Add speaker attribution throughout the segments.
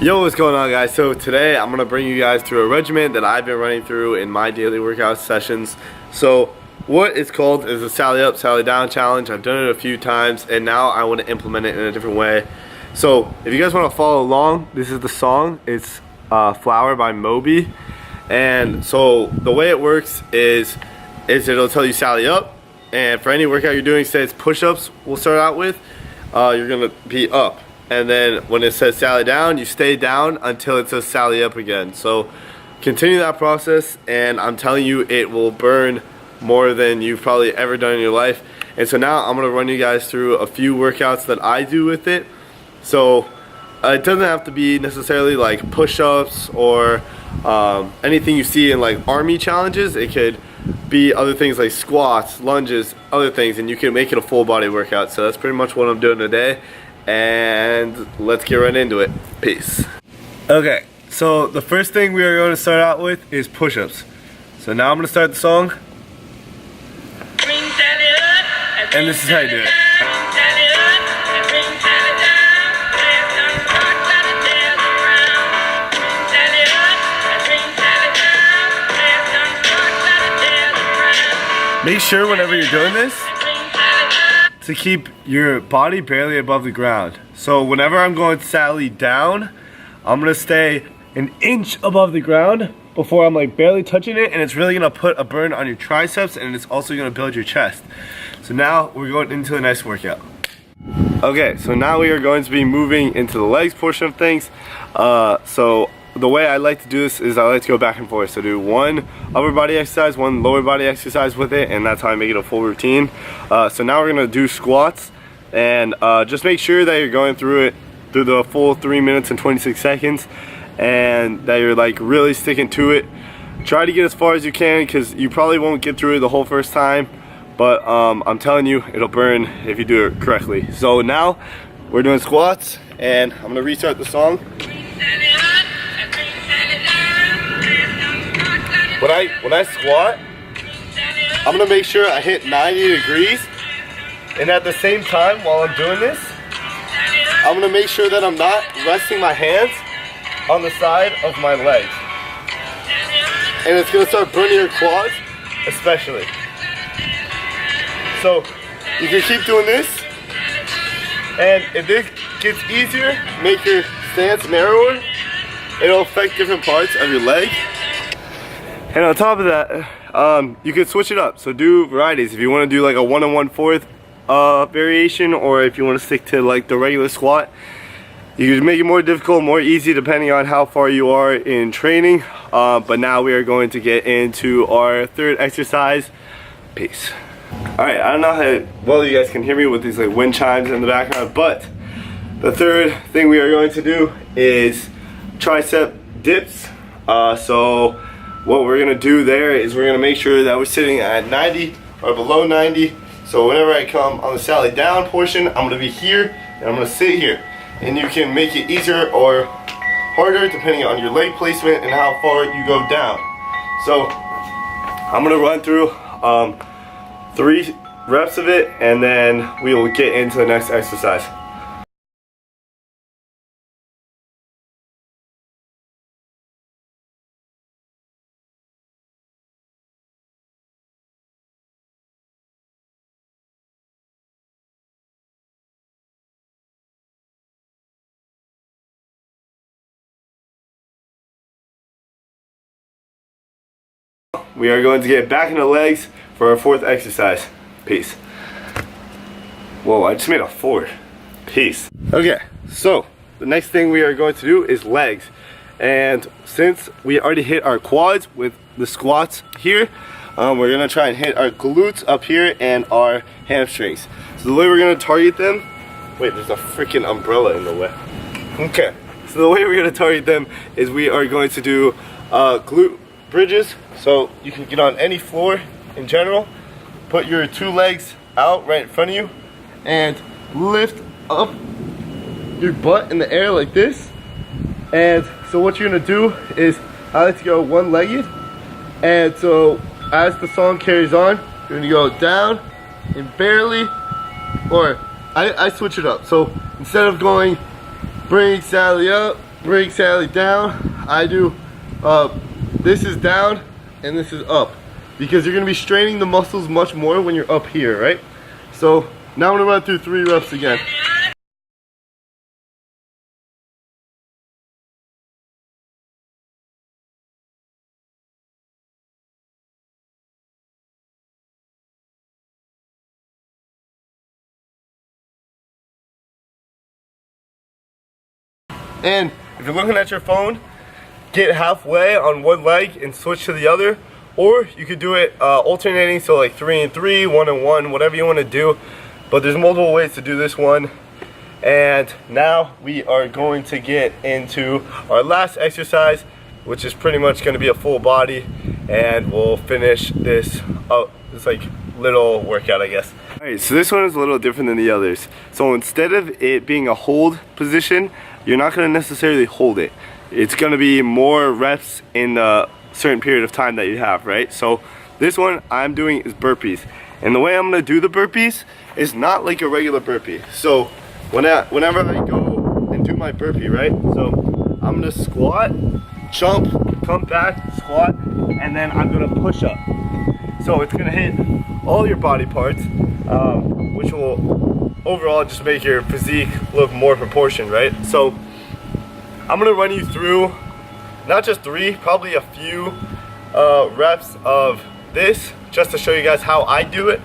Speaker 1: Yo, what's going on, guys? So today I'm gonna bring you guys through a regimen that I've been running through in my daily workout sessions. So what it's called is a Sally Up, Sally Down challenge. I've done it a few times and now I want to implement it in a different way. So if you guys want to follow along, this is the song. It's Flower by Moby. And so the way it works is it'll tell you Sally Up, and for any workout you're doing, say it's push-ups we'll start out with, you're gonna be up. And then when it says Sally Down, you stay down until it says Sally Up again. So continue that process, and I'm telling you, it will burn more than you've probably ever done in your life. And so now I'm gonna run you guys through a few workouts that I do with it. So it doesn't have to be necessarily like push-ups or anything you see in like army challenges. It could be other things like squats, lunges, other things, and you can make it a full body workout. So that's pretty much what I'm doing today. And let's get right into it. Peace. Okay, so the first thing we are going to start out with is push-ups. So now I'm going to start the song, and this is how you do it. Make sure whenever you're doing this to keep your body barely above the ground. So whenever I'm going Sally down, I'm gonna stay an inch above the ground before I'm like barely touching it, and it's really gonna put a burn on your triceps, and it's also gonna build your chest. So now we're going into the next workout. Okay, so now we are going to be moving into the legs portion of things. So the way I like to do this is I like to go back and forth. So do one upper body exercise, one lower body exercise with it, and that's how I make it a full routine. So now we're gonna do squats, and just make sure that you're going through the full 3 minutes and 26 seconds, and that you're like really sticking to it. Try to get as far as you can, because you probably won't get through it the whole first time, but I'm telling you, it'll burn if you do it correctly. So now we're doing squats, and I'm gonna restart the song. When I squat, I'm gonna make sure I hit 90 degrees, and at the same time while I'm doing this, I'm gonna make sure that I'm not resting my hands on the side of my legs. And it's gonna start burning your quads, especially. So you can keep doing this, and if this gets easier, make your stance narrower. It'll affect different parts of your leg. And on top of that, you can switch it up. So do varieties. If you want to do like a 1 1/4 variation, or if you want to stick to like the regular squat, you can make it more difficult, more easy, depending on how far you are in training. But now we are going to get into our third exercise. Peace. Alright, I don't know how well you guys can hear me with these like wind chimes in the background, but the third thing we are going to do is tricep dips. So what we're gonna do there is we're gonna make sure that we're sitting at 90 or below 90. So whenever I come on the Sally Down portion, I'm gonna be here and I'm gonna sit here. And you can make it easier or harder depending on your leg placement and how far you go down. So I'm gonna run through 3 reps of it, and then we will get into the next exercise. We are going to get back into legs for our 4th exercise. Peace. Whoa, I just made a 4. Peace. Okay, so the next thing we are going to do is legs. And since we already hit our quads with the squats here, we're gonna try and hit our glutes up here and our hamstrings. So the way we're gonna target them, wait, there's a freaking umbrella in the way. Okay, so the way we're gonna target them is we are going to do glute bridges. So you can get on any floor in general, put your 2 legs out right in front of you, and lift up your butt in the air like this. And so what you're gonna do is, I like to go one-legged, and so as the song carries on, you're gonna go down and barely, or I switch it up. So instead of going bring Sally up, bring Sally down. I do, this is down and this is up. Because you're gonna be straining the muscles much more when you're up here, right? So now I'm gonna run through 3 reps again. And if you're looking at your phone, get halfway on one leg and switch to the other. Or you could do it alternating, so like 3 and 3, 1 and 1, whatever you want to do. But there's multiple ways to do this one. And now we are going to get into our last exercise, which is pretty much going to be a full body. And we'll finish this like little workout, I guess. Alright, so this one is a little different than the others. So instead of it being a hold position, you're not going to necessarily hold it. It's going to be more reps in the certain period of time that you have, right? So this one I'm doing is burpees. And the way I'm going to do the burpees is not like a regular burpee. So whenever I go and do my burpee, right? So I'm going to squat, jump, come back, squat, and then I'm going to push up. So it's going to hit all your body parts, which will overall just make your physique look more proportioned, right? So I'm gonna run you through not just 3, probably a few reps of this, just to show you guys how I do it,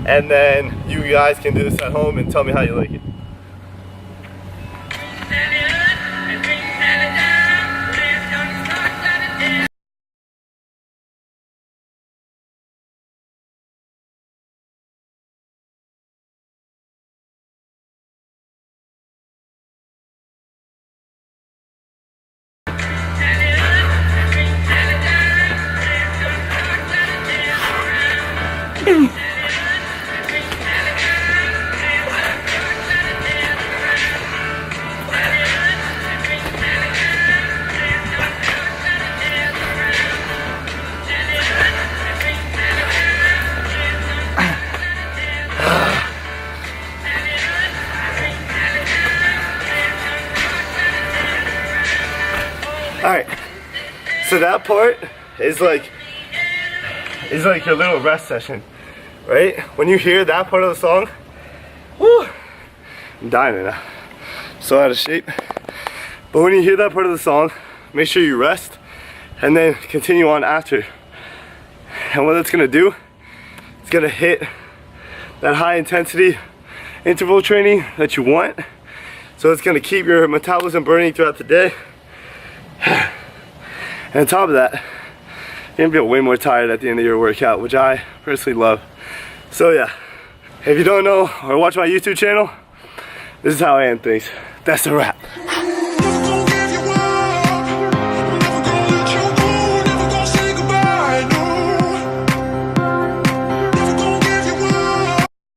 Speaker 1: and then you guys can do this at home and tell me how you like it. Alright, so that part is like your little rest session, right? When you hear that part of the song, whoo, I'm dying now, so out of shape. But when you hear that part of the song, make sure you rest and then continue on after. And what that's gonna do, it's gonna hit that high intensity interval training that you want. So it's gonna keep your metabolism burning throughout the day. And on top of that, you're gonna feel way more tired at the end of your workout, which I personally love. So yeah, if you don't know or watch my YouTube channel, this is how I end things. That's a wrap.